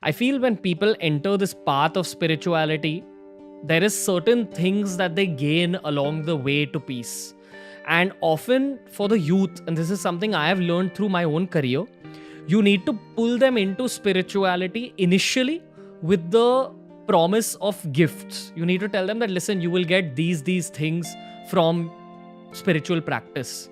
I feel when people enter this path of spirituality, there is certain things that they gain along the way to peace. And often for the youth, and this is something I have learned through my own career, you need to pull them into spirituality initially with the promise of gifts. You need to tell them that, listen, you will get these things from spiritual practice.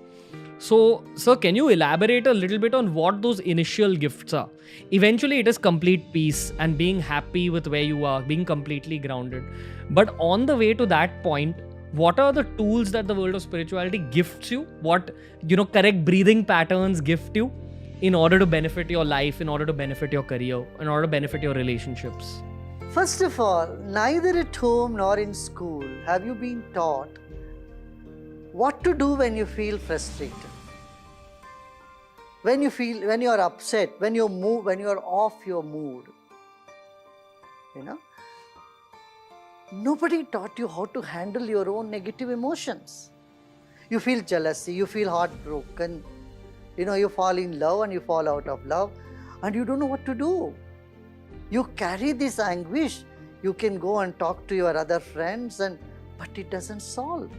So, sir, can you elaborate a little bit on what those initial gifts are? Eventually, it is complete peace and being happy with where you are, being completely grounded. But on the way to that point, what are the tools that the world of spirituality gifts you? What, correct breathing patterns gift you in order to benefit your life, in order to benefit your career, in order to benefit your relationships? First of all, neither at home nor in school have you been taught what to do when you feel frustrated, when you are upset, when you are off your mood. Nobody taught you how to handle your own negative emotions. You feel jealousy, you feel heartbroken, you fall in love and you fall out of love and you don't know what to do. You carry this anguish. You can go and talk to your other friends, but it doesn't solve.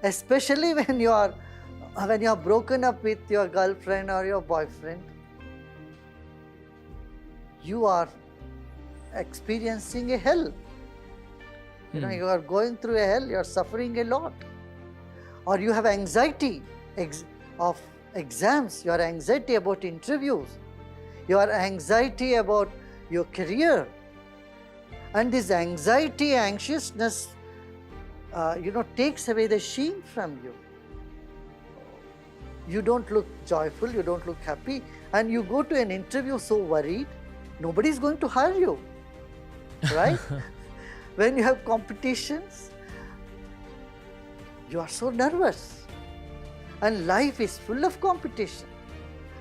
Especially when you are broken up with your girlfriend or your boyfriend, you are experiencing a hell. You are going through a hell, you are suffering a lot. Or you have anxiety of exams, your anxiety about interviews, your anxiety about your career. And this anxiety, anxiousness, takes away the sheen from you. You don't look joyful, you don't look happy, and you go to an interview so worried, nobody is going to hire you, right? When you have competitions, you are so nervous, and life is full of competition.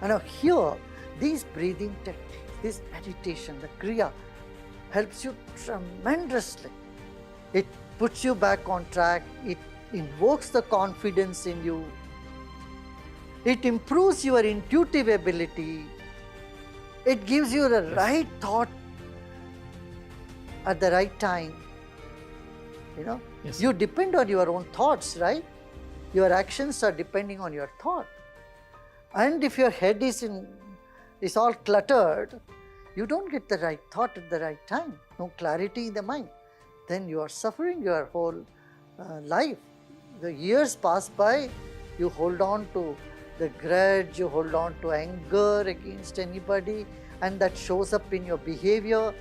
And now here, these breathing techniques, this meditation, the Kriya, helps you tremendously. It puts you back on track, it invokes the confidence in you, it improves your intuitive ability, it gives you the right thought at the right time. Yes, You depend on your own thoughts, right? Your actions are depending on your thought. And if your head is all cluttered, you don't get the right thought at the right time, no clarity in the mind. Then you are suffering your whole life. The years pass by, you hold on to the grudge, you hold on to anger against anybody, and that shows up in your behavior.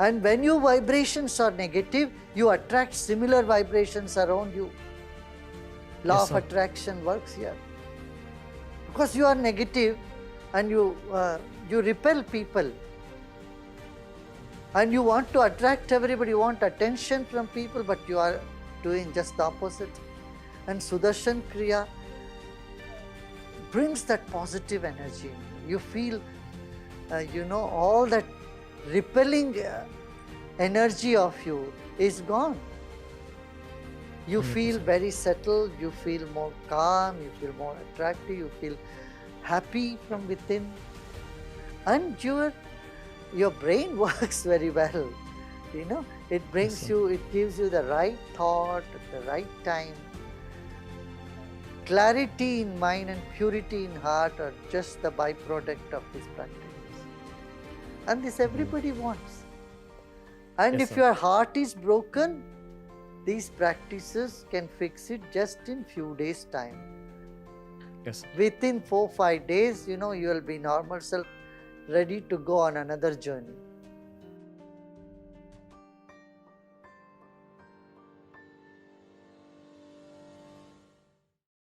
And when your vibrations are negative, you attract similar vibrations around you. Law of attraction works here. Because you are negative and you repel people. And you want to attract everybody, you want attention from people, but you are doing just the opposite. And Sudarshan Kriya brings that positive energy. You feel, all that repelling energy of you is gone. You 100%. feel very settled, you feel more calm, you feel more attractive, you feel happy from within. And your brain works very well. It brings you, it gives you the right thought at the right time. Clarity in mind and purity in heart are just the byproduct of this practice. And this everybody wants. And if your heart is broken, these practices can fix it just in few days' time. Yes. Within 4-5 days, you will be normal self, ready to go on another journey.